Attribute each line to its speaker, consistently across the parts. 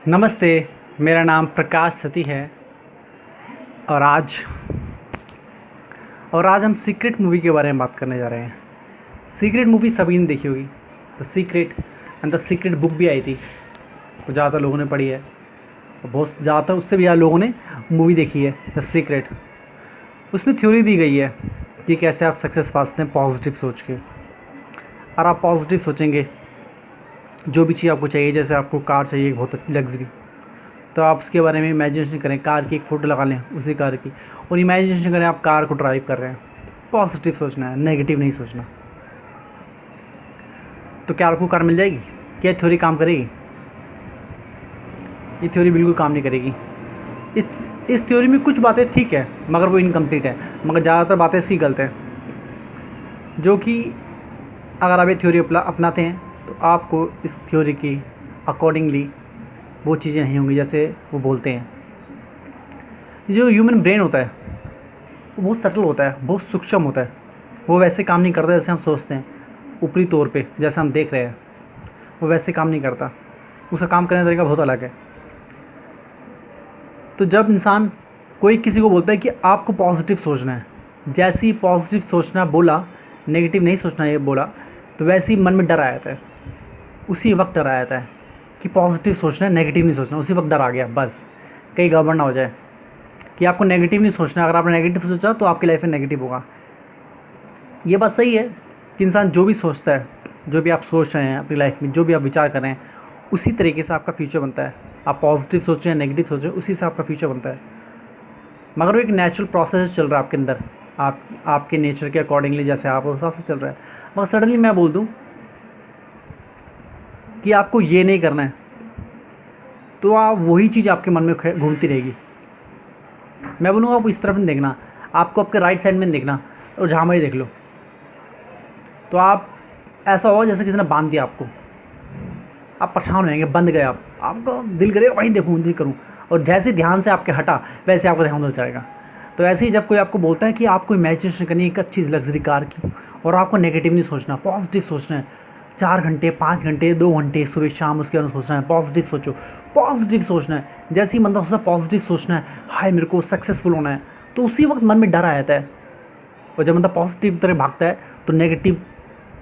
Speaker 1: नमस्ते। मेरा नाम प्रकाश सती है। और आज हम सीक्रेट मूवी के बारे में बात करने जा रहे हैं। सीक्रेट मूवी सभी ने देखी होगी। The secret and the secret book भी आई थी, वो ज़्यादातर लोगों ने पढ़ी है और बहुत ज़्यादातर उससे भी ज़्यादा लोगों ने मूवी देखी है द सीक्रेट। उसमें थ्योरी दी गई है कि कैसे आप सक्सेस पा सकते हैं पॉजिटिव सोच के। और आप पॉजिटिव सोचेंगे, जो भी चीज़ आपको चाहिए, जैसे आपको कार चाहिए बहुत लग्जरी, तो आप उसके बारे में इमेजिनेशन करें, कार की एक फ़ोटो लगा लें उसी कार की, और इमेजिनेशन करें आप कार को ड्राइव कर रहे हैं। पॉजिटिव सोचना है, नेगेटिव नहीं सोचना। तो क्या आपको कार मिल जाएगी? क्या थ्योरी काम करेगी? ये थ्योरी बिल्कुल काम नहीं करेगी। इस थ्योरी में कुछ बातें ठीक है, मगर वो इनकम्प्लीट है, मगर ज़्यादातर बातें इसकी गलत हैं। जो कि अगर आप ये थ्योरी अपनाते हैं तो आपको इस थ्योरी की अकॉर्डिंगली वो चीज़ें नहीं होंगी जैसे वो बोलते हैं। जो ह्यूमन ब्रेन होता है वो बहुत सटल होता है, बहुत सूक्ष्म होता है। वो वैसे काम नहीं करता जैसे हम सोचते हैं ऊपरी तौर पे, जैसे हम देख रहे हैं। वो वैसे काम नहीं करता, उसका काम करने का तरीका बहुत अलग है। तो जब इंसान कोई किसी को बोलता है कि आपको पॉजिटिव सोचना है, जैसे ही पॉजिटिव सोचना बोला, नेगेटिव नहीं सोचना ये बोला, तो वैसे ही मन में डर आ जाता है। उसी वक्त डर आ जाता है कि पॉजिटिव सोचना है, नेगेटिव नहीं सोचना। उसी वक्त डर आ गया, बस कहीं गड़बड़ ना हो जाए कि आपको नेगेटिव नहीं सोचना। अगर आपने नेगेटिव सोचा तो आपकी लाइफ में नेगेटिव होगा। ये बात सही है कि इंसान जो भी सोचता है, जो भी आप सोच रहे हैं अपनी लाइफ में, जो भी आप विचार कर रहे हैं, उसी तरीके से आपका फ्यूचर बनता है। आप पॉजिटिव सोचें या नेगेटिव सोचें, उसी से आपका फ्यूचर बनता है। मगर वो एक नेचुरल प्रोसेस चल रहा है आपके अंदर, आपके नेचर के अकॉर्डिंगली, जैसे आप उस हिसाब से चल रहा है। मगर सडनली मैं बोल दूँ कि आपको ये नहीं करना है, तो आप वही चीज़ आपके मन में घूमती रहेगी। मैं बोलूँगा आप इस तरफ नहीं देखना, आपको आपके राइट साइड में नहीं देखना, और जहाँ मर्जी देख लो। तो आप ऐसा होगा जैसे किसी ने बांध दिया आपको, आप परेशान होएंगे, बंद गए आप, आपका दिल करेगा वहीं देखूँ वहीं करूँ, और जैसे ध्यान से आपके हटा वैसे आपका ध्यान उधर जाएगा। तो ऐसे ही जब कोई आपको बोलता है कि आपको इमेजिनेशन करनी है एक अच्छी लग्जरी कार की, और आपको नेगेटिव नहीं सोचना, पॉजिटिव सोचना है, 4 घंटे 5 घंटे 2 घंटे सुबह शाम उसके अनुसार सोचना है, पॉजिटिव सोचो, पॉजिटिव सोचना है। जैसे ही बंदा सोचता है पॉजिटिव सोचना है, हाय मेरे को सक्सेसफुल होना है, तो उसी वक्त मन में डर आ जाता है। और जब बंदा पॉजिटिव तरह भागता है तो नेगेटिव,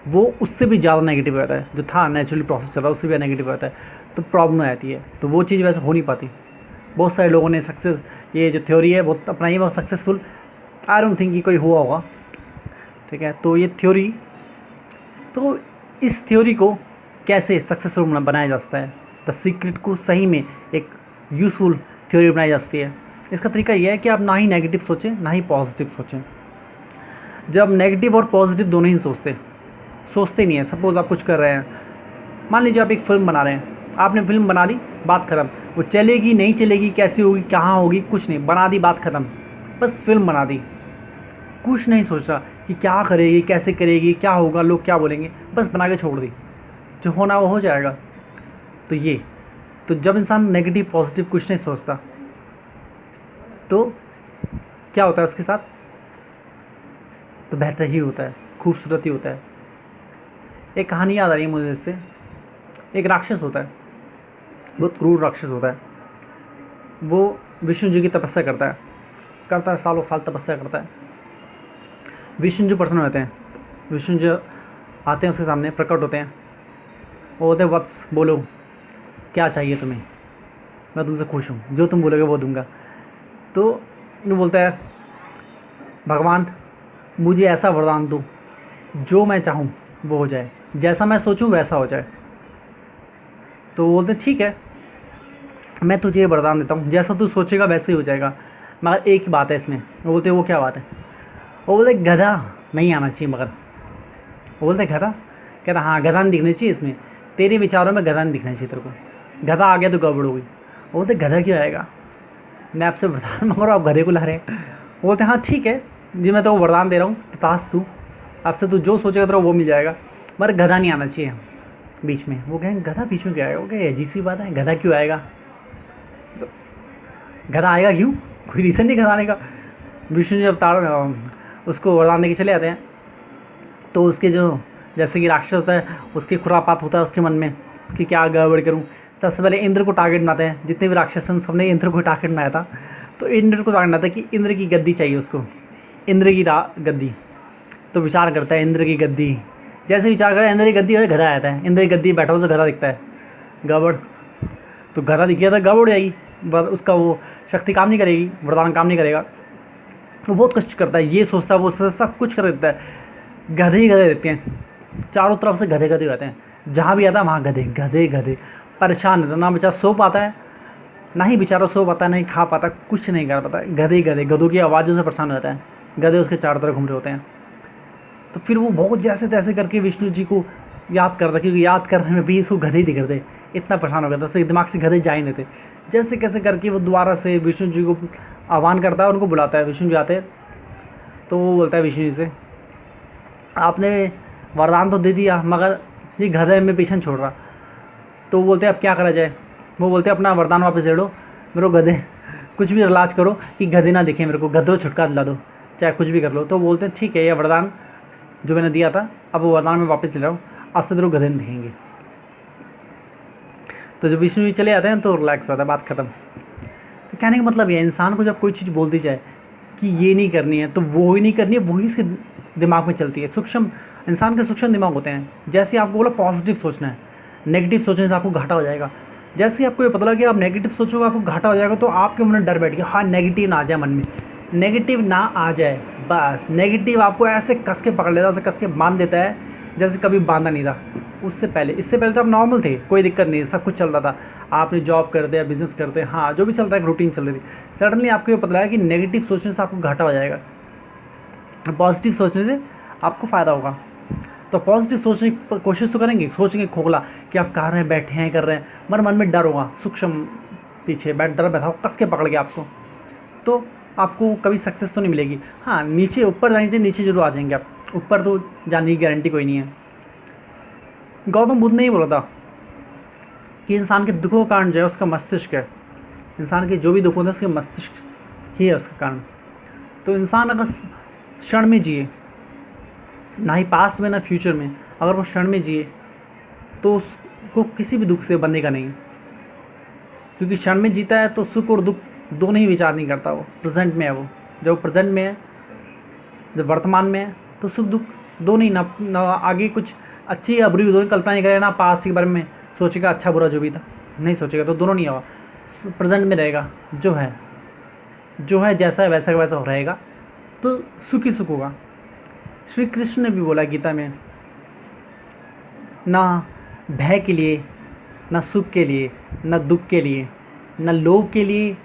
Speaker 1: वो उससे भी ज़्यादा नेगेटिव हो जाता है। जो था नेचुरली प्रोसेस चल रहा है उससे भी नेगेटिव हो जाता है, तो प्रॉब्लम आ जाती है। तो वो चीज़ वैसे हो नहीं पाती। बहुत सारे लोगों ने सक्सेस, ये जो थ्योरी है बहुत अपनाई है, बहुत सक्सेसफुल। आई डोंट थिंक कि कोई हुआ होगा, ठीक है। तो ये थ्योरी, तो इस थ्योरी को कैसे सक्सेसफुल बनाया जा सकता है, द सीक्रेट को सही में एक यूज़फुल थ्योरी बनाई जा सकती है। इसका तरीका यह है कि आप ना ही नेगेटिव सोचें ना ही पॉजिटिव सोचें। जब नेगेटिव और पॉजिटिव दोनों ही सोचते नहीं है। सपोज़ आप कुछ कर रहे हैं, मान लीजिए आप एक फ़िल्म बना रहे हैं, आपने फिल्म बना दी, बात ख़त्म। वो चलेगी नहीं चलेगी, कैसी होगी, कहाँ होगी, कुछ नहीं, बना दी, बात ख़त्म। बस फिल्म बना दी, कुछ नहीं सोचा कि क्या करेगी, कैसे करेगी, क्या होगा, लोग क्या बोलेंगे, बस बना के छोड़ दी। जो होना वो हो जाएगा। तो जब इंसान नेगेटिव पॉजिटिव कुछ नहीं सोचता, तो क्या होता है उसके साथ? तो बेहतर ही होता है, खूबसूरत ही होता है। एक कहानी याद आ रही है मुझे इससे। एक राक्षस होता है, बहुत क्रूर राक्षस होता है। वो विष्णु जी की तपस्या करता है, सालों साल तपस्या करता है। विष्णु जी प्रसन्न होते हैं, विष्णु जी आते हैं उसके सामने, प्रकट होते हैं। वो होते हैं, वत्स बोलो क्या चाहिए तुम्हें, मैं तुमसे खुश हूँ, जो तुम बोलोगे वो दूंगा। तो वो बोलता है, भगवान मुझे ऐसा वरदान दो जो मैं चाहूँ वो हो जाए, जैसा मैं सोचूं वैसा हो जाए। तो वो बोलते हैं ठीक है, मैं तुझे ये वरदान देता हूँ, जैसा तू सोचेगा वैसे ही हो जाएगा। मगर एक बात है इसमें। वो बोलते हैं वो क्या बात है? वो बोलते गधा नहीं आना चाहिए। मगर वो बोलते गधा, कहता हाँ गधा नहीं दिखना चाहिए इसमें, तेरे विचारों में गधा नहीं दिखना चाहिए तेरे को। गधा आ गया तो गड़बड़ होगी। वो बोलते गधा क्यों आएगा, मैं आपसे वरदान मांग रहा हूँ, आप गधे को ला रहे हैं। वो बोलते हाँ ठीक है जी, मैं तो वरदान दे रहा हूँ, तू आपसे तू जो सोचेगा तेरा वो मिल जाएगा, मगर गधा नहीं आना चाहिए बीच में। वो कहें गधा बीच में क्यों आएगा? वो कहे अजीब सी बात है, गधा क्यों आएगा? तो गधा आएगा क्यों, कोई रीज़न नहीं गधा आने का। विष्णु जी अवतार उसको वरदान दे के चले आते हैं। तो उसके जो, जैसे कि राक्षस होता है, उसके खुरापात होता है उसके मन में कि क्या गड़बड़ करूँ, सबसे पहले इंद्र को टारगेट बनाते हैं, जितने भी राक्षस हैं सबने इंद्र को टारगेट बनाया था। तो इंद्र को टारगेट बनाता है कि इंद्र की गद्दी चाहिए उसको, इंद्र की गद्दी। तो विचार करता है इंद्र की गद्दी, जैसे विचार करता है इंद्र की गद्दी वैसे गधा आता है, इंद्र की गद्दी बैठा हुआ गधा दिखता है, गड़बड़। तो गधा दिख गया था, गड़बड़ हो जाएगी, उसका वो शक्ति काम नहीं करेगी, वरदान काम नहीं करेगा। वो बहुत कष्ट करता है, ये सोचता है, वो सब कुछ कर देता है, गधे ही गधे देते हैं, चारों तरफ से गधे गधे रहते हैं, जहाँ भी आता है वहाँ गधे गधे गधे। परेशान रहता, ना बेचारा सो पाता है, ना ही बेचारा सो पाता है, नहीं खा पाता, कुछ नहीं कर पाता, गधे गधे, गधों की आवाज़ों से परेशान हो जाता है, गधे उसके चारों तरफ घूम रहे होते हैं। तो फिर वो बहुत जैसे तैसे करके विष्णु जी को याद करता, क्योंकि याद करने में भी इसको गधे ही दिख रहे थे, इतना परेशान हो गया था, उसके दिमाग से गधे जा ही नहीं थे। जैसे कैसे करके वो दोबारा से विष्णु जी को आह्वान करता है, उनको बुलाता है, विष्णु जी आते हैं। तो वो बोलता है विष्णु जी से, आपने वरदान तो दे दिया मगर ये गधे में पीछे छोड़ रहा। तो वो बोलते हैं अब क्या करा जाए। वो बोलते हैं अपना वरदान वापस ले लो, मेरे को गधे कुछ भी इलाज करो कि गधे ना दिखे मेरे को, गधे छुटकारा दिला दो, चाहे कुछ भी कर लो। तो बोलते हैं ठीक है, ये वरदान जो मैंने दिया था अब वो वरदान मैं वापस ले रहा हूँ, आपसे तेरे को गधे नहीं दिखेंगे। तो जब विष्णु जी चले जाते हैं तो रिलैक्स होता है, बात खत्म। तो कहने का मतलब ये है, इंसान को जब कोई चीज़ बोल दी जाए कि ये नहीं करनी है तो वो ही नहीं करनी है, वही उसके दिमाग में चलती है। सूक्ष्म इंसान के सूक्ष्म दिमाग होते हैं। जैसे आपको बोला पॉजिटिव सोचना है, नेगेटिव सोचने से आपको घाटा हो जाएगा। जैसे आपको ये पता लगा कि आप नेगेटिव सोचोगे आपको घाटा हो जाएगा, तो आपके मन में डर बैठ गया, हाँ नेगेटिव ना आ जाए मन में, नेगेटिव ना आ जाए, बस नेगेटिव आपको ऐसे कस के पकड़ लेता है, ऐसे कस के बांध देता है जैसे कभी बांधा नहीं था। इससे पहले तो आप नॉर्मल थे, कोई दिक्कत नहीं, सब कुछ चल रहा था, आपने जॉब करते या बिजनेस करते, हाँ जो भी चल रहा है, रूटीन चल रही थी। सडनली आपको ये पता लगा कि नेगेटिव सोचने से आपको घाटा हो जाएगा, पॉजिटिव सोचने से आपको फ़ायदा होगा। तो पॉजिटिव सोचने की कोशिश तो करेंगे, सोचेंगे खोखला कि आप कर रहे हैं, बैठे हैं, कर रहे हैं, मगर मन में डर होगा, सूक्ष्म पीछे डर बैठा हो, कस के पकड़ गया आपको, तो आपको कभी सक्सेस तो नहीं मिलेगी। हाँ नीचे ऊपर जाएंगे, नीचे जरूर आ जाएंगे आप, ऊपर तो जाने की गारंटी कोई नहीं है। गौतम बुद्ध ने ही बोला था कि इंसान के दुखों का कारण जो है उसका मस्तिष्क है, इंसान के जो भी दुख होते हैं उसके मस्तिष्क ही है उसका कारण। तो इंसान अगर क्षण में जिए, ना ही पास्ट में ना फ्यूचर में, अगर वो क्षण में जिए तो उसको किसी भी दुख से बंधेगा नहीं, क्योंकि क्षण में जीता है तो सुख और दुख दोनों ही विचार नहीं करता, वो प्रेजेंट में है। वो जब प्रेजेंट में है, जब वर्तमान में है, तो सुख दुख दोनों ही ना आगे कुछ अच्छी या बुरी दोनों कल्पना नहीं करेगा, ना पास्ट के बारे में सोचेगा अच्छा बुरा जो भी था नहीं सोचेगा, तो दोनों नहीं होगा, प्रेजेंट में रहेगा, जो है जैसा है वैसा का वैसा रहेगा, तो सुख ही सुख होगा। श्री कृष्ण ने भी बोला गीता में, ना भय के लिए, ना सुख के लिए, ना दुख के लिए, ना लोभ के लिए,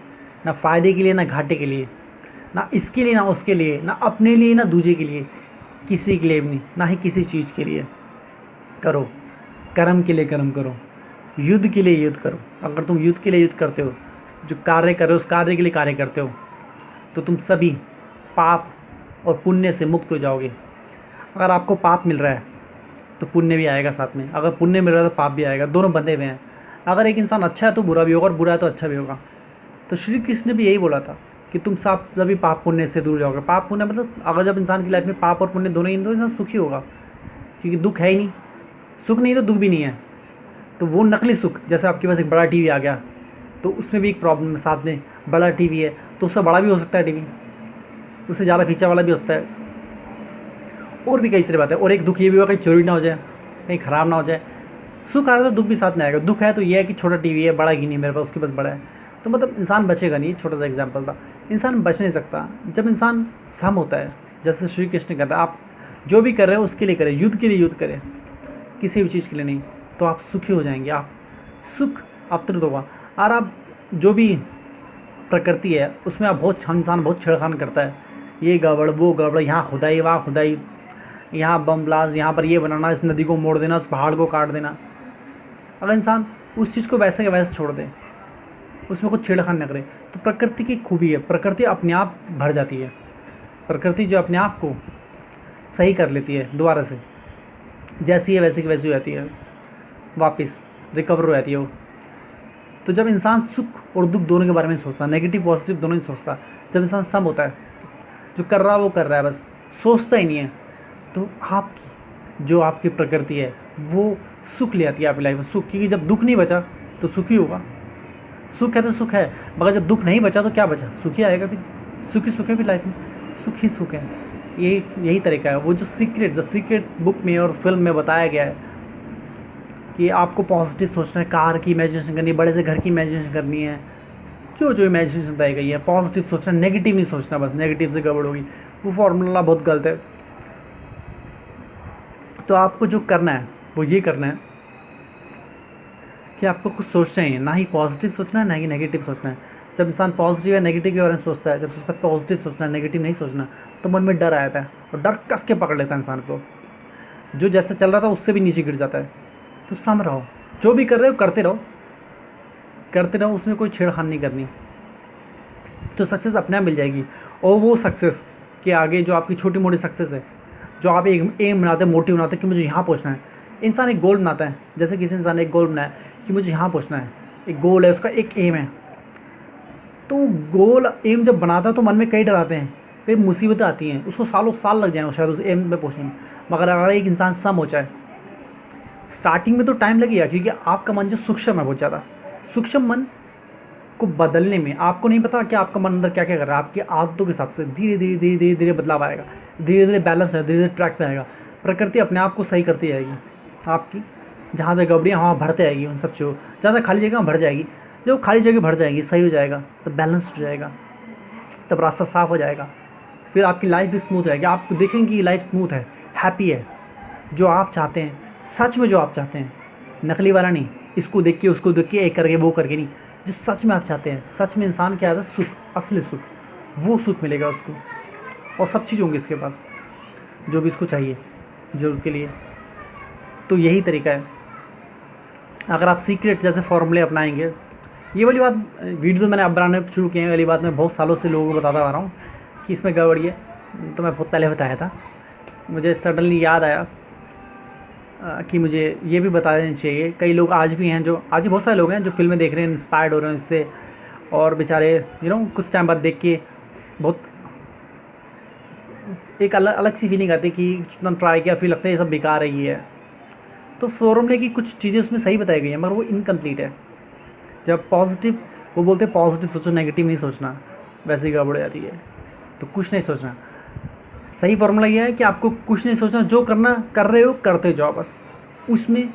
Speaker 1: ना फ़ायदे के लिए, ना घाटे के लिए, ना इसके लिए ना उसके लिए, ना अपने लिए ना दूसरे के लिए, किसी के लिए भी नहीं, ना ही किसी चीज़ के लिए। करो कर्म के लिए कर्म करो, युद्ध के लिए युद्ध करो। अगर तुम युद्ध के लिए युद्ध करते हो, जो कार्य कर रहे हो उस कार्य के लिए कार्य करते हो, तो तुम सभी पाप और पुण्य से मुक्त हो जाओगे। अगर आपको पाप मिल रहा है तो पुण्य भी आएगा साथ में, अगर पुण्य मिल रहा है तो पाप भी आएगा, दोनों बंधे हुए हैं। अगर एक इंसान अच्छा है तो बुरा भी होगा, और बुरा है तो अच्छा भी होगा। तो श्री कृष्ण ने भी यही बोला था कि तुम सब सभी पाप पुण्य से दूर जाओगे। पाप पुण्य मतलब अगर जब इंसान की लाइफ में पाप और पुण्य दोनों ही, तो इंसान सुखी होगा, क्योंकि दुख है ही नहीं, सुख नहीं तो दुख भी नहीं है। तो वो नकली सुख, जैसे आपके पास एक बड़ा टीवी आ गया तो उसमें भी एक प्रॉब्लम है, साथ में बड़ा टीवी है तो उससे बड़ा भी हो सकता है टीवी, उससे ज़्यादा फीचर वाला भी हो सकता है, और भी कई सारी बातें। और एक दुख ये भी होगा कहीं चोरी ना हो जाए, कहीं ख़राब ना हो जाए। सुख आ रहा है तो दुख भी साथ में आएगा। दुख है तो ये है कि छोटा टीवी है, बड़ा ही नहीं मेरे पास, उसके पास बड़ा है, तो मतलब इंसान बचेगा नहीं। छोटा सा एग्जाम्पल था, इंसान बच नहीं सकता जब इंसान सम होता है। जैसे श्री कृष्ण कहता है, आप जो भी कर रहे हो उसके लिए करें, युद्ध के लिए युद्ध करें, किसी भी चीज़ के लिए नहीं, तो आप सुखी हो जाएंगे, आप सुख अवतरित होगा। और आप जो भी प्रकृति है उसमें आप इंसान बहुत छेड़खान करता है, ये गड़बड़ वो गड़बड़, यहाँ खुदाई वहाँ खुदाई, यहाँ बम ब्लास्ट, यहाँ पर ये बनाना, इस नदी को मोड़ देना, उस पहाड़ को काट देना। अगर इंसान उस चीज़ को वैसे के वैसे छोड़ दे, उसमें कुछ छेड़खान न करे, तो प्रकृति की खूबी है, प्रकृति अपने आप भर जाती है। प्रकृति जो अपने आप को सही कर लेती है दोबारा से, जैसी है वैसी की वैसी हो जाती है, वापस रिकवर हो जाती है वो। तो जब इंसान सुख और दुख दोनों के बारे में सोचता है, नेगेटिव पॉजिटिव दोनों ही सोचता, जब इंसान सम होता है, जो कर रहा है वो कर रहा है, बस सोचता ही नहीं है, तो आपकी जो आपकी प्रकृति है वो सुख ले आती है आपकी लाइफ में, सुख। क्योंकि जब दुख नहीं बचा तो सुखी होगा। सुख है तो सुख है, मगर जब दुख नहीं बचा तो क्या बचा? सुखी आएगा भी, सुखी सुख है भी लाइफ में, सुख ही सुख है। यही तरीका है। वो जो द सीक्रेट बुक में और फिल्म में बताया गया है कि आपको पॉजिटिव सोचना है, कार की इमेजिनेशन करनी है, बड़े से घर की इमेजिनेशन करनी है, जो इमेजिनेशन बताई गई है, पॉजिटिव सोचना, नेगेटिव नहीं सोचना, बस नेगेटिव से गड़बड़ होगी। वो फॉर्मूला बहुत गलत है। तो आपको जो करना है वो ये करना है कि आपको कुछ सोचना ही है, ना ही पॉजिटिव सोचना है ना ही नेगेटिव सोचना है। जब इंसान पॉजिटिव या नेगेटिव के बारे में सोचता है, जब सोचता है पॉजिटिव सोचना है, नेगेटिव नहीं सोचना, तो मन में डर आ जाता है और डर कस के पकड़ लेता है इंसान को। जो जैसे चल रहा था उससे भी नीचे गिर जाता है। तो सम रहो, जो भी कर रहे हो करते रहो, उसमें कोई छेड़खानी नहीं करनी, तो सक्सेस अपने आप मिल जाएगी। और वो सक्सेस के आगे जो आपकी छोटी मोटी सक्सेस है, जो आप एक एम बनाते हैं, मोटिव बनाते हैं कि मुझे यहाँ पहुँचना है। इंसान एक गोल बनाता है, जैसे किसी इंसान ने एक गोल बनाया कि मुझे यहाँ पहुँचना है, एक गोल है, उसका एक एम है। तो गोल एम जब बनाता है तो मन में कई डर आते हैं, कई मुसीबतें आती हैं, उसको सालों साल लग जाएँ शायद उस एम पे पहुँचने में। मगर अगर एक इंसान सम हो जाए, स्टार्टिंग में तो टाइम लगेगा, क्योंकि आपका मन जो सूक्ष्म है बहुत ज़्यादा, सूक्ष्म मन को बदलने में आपको नहीं पता कि आपका मन अंदर क्या क्या कर रहा है। आपकी आदतों के हिसाब से धीरे धीरे धीरे धीरे धीरे बदलाव आएगा, धीरे धीरे बैलेंस है, धीरे धीरे ट्रैक पे आएगा। प्रकृति अपने आप को सही करती जाएगी। आपकी जहाँ से गड़बड़ियाँ वहाँ भरते आएगी, उन सब चीज़ों, जहाँ से खाली जगह वहाँ भर जाएगी। जब खाली जगह भर जाएगी, सही हो जाएगा, तब बैलेंस्ड हो जाएगा, तब रास्ता साफ हो जाएगा। फिर आपकी लाइफ भी स्मूथ रहेगी। आप देखेंगे कि लाइफ स्मूथ है, हैप्पी है, जो आप चाहते हैं, सच में जो आप चाहते हैं, नकली वाला नहीं, इसको देख के उसको देख के एक करके वो करके नहीं, जो सच में आप चाहते हैं। सच में इंसान क्या आता है? सुख, असली सुख, वो सुख मिलेगा उसको, और सब चीज़ होंगी इसके पास जो भी इसको चाहिए ज़रूरत के लिए। तो यही तरीका है। अगर आप सीक्रेट जैसे फॉर्मूले अपनाएंगे, ये वाली बात वीडियो तो मैंने अब बनाने शुरू किए हैं, वाली बात मैं बहुत सालों से लोगों को बताता आ रहा हूँ कि इसमें गड़बड़ी है, तो मैं बहुत पहले बताया था। मुझे सडनली याद आया कि मुझे ये भी बता देना चाहिए। कई लोग आज भी हैं, जो आज भी बहुत सारे लोग हैं जो फिल्में देख रहे हैं, इंस्पायर्ड हो रहे हैं इससे, और बेचारे कुछ टाइम बाद देख के बहुत एक अलग सी फीलिंग आती है कि जितना ट्राई किया फिर लगता है ये सब बेकार है ये है। तो फॉर्मूले की कुछ चीज़ें उसमें सही बताई गई हैं, मगर वो इनकम्प्लीट है। जब पॉजिटिव, वो बोलते हैं पॉजिटिव सोचो, नेगेटिव नहीं सोचना, वैसे ही गड़बड़ जाती है। तो कुछ नहीं सोचना। सही फॉर्मूला ये है कि आपको कुछ नहीं सोचना, जो करना कर रहे हो करते जाओ बस। उसमें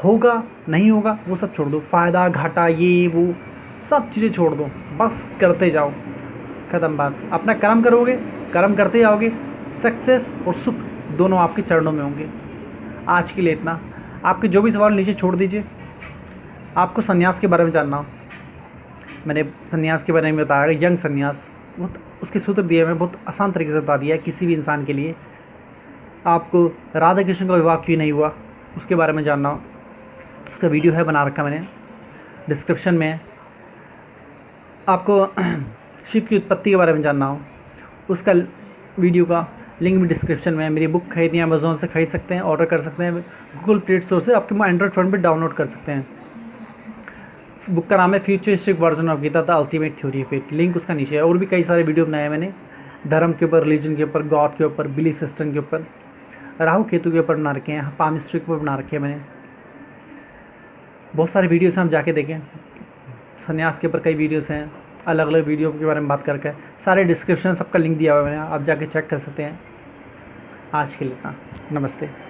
Speaker 1: होगा नहीं होगा वो सब छोड़ दो, फ़ायदा घाटा ये वो सब चीज़ें छोड़ दो, बस करते जाओ, ख़त्म बात। अपना कर्म करोगे, कर्म करते जाओगे, सक्सेस और सुख दोनों आपके चरणों में होंगे। आज के लिए इतना। आपके जो भी सवाल नीचे छोड़ दीजिए। आपको संन्यास के बारे में जानना हो, मैंने संन्यास के बारे में बताया, यंग संन्यास, बहुत उसके सूत्र दिए मैं बहुत आसान तरीके से बता दिया है किसी भी इंसान के लिए। आपको राधा कृष्ण का विवाह क्यों नहीं हुआ उसके बारे में जानना हो, उसका वीडियो है बना रखा मैंने, डिस्क्रिप्शन में। आपको शिव की उत्पत्ति के बारे में जानना हो, उसका वीडियो का लिंक भी डिस्क्रिप्शन में है। मेरी बुक खरीदनी है, अमेज़ोन से खरीद सकते हैं, ऑर्डर कर सकते हैं, गूगल प्ले स्टोर से आपके एंड्रॉइड फ़ोन पर डाउनलोड कर सकते हैं। बुक का नाम है futuristic version of Gita the ultimate theory of it, link उसका नीचे है। और भी कई सारे वीडियो बनाए मैंने, धर्म के ऊपर, रिलीजन के ऊपर, गॉड के ऊपर, बिलीफ सिस्टम के ऊपर, राहु केतु के ऊपर बना रखे हैं, पामिस्ट्री के ऊपर बना रखे हैं मैंने। बहुत सारे वीडियोस हैं, आप जाके देखें। संन्यास के ऊपर कई वीडियोस हैं, अलग अलग वीडियो के बारे में बात करके, सारे डिस्क्रिप्शन सबका लिंक दिया हुआ है मैंने, आप जाके चेक कर सकते हैं। आज के लिए इतना, नमस्ते।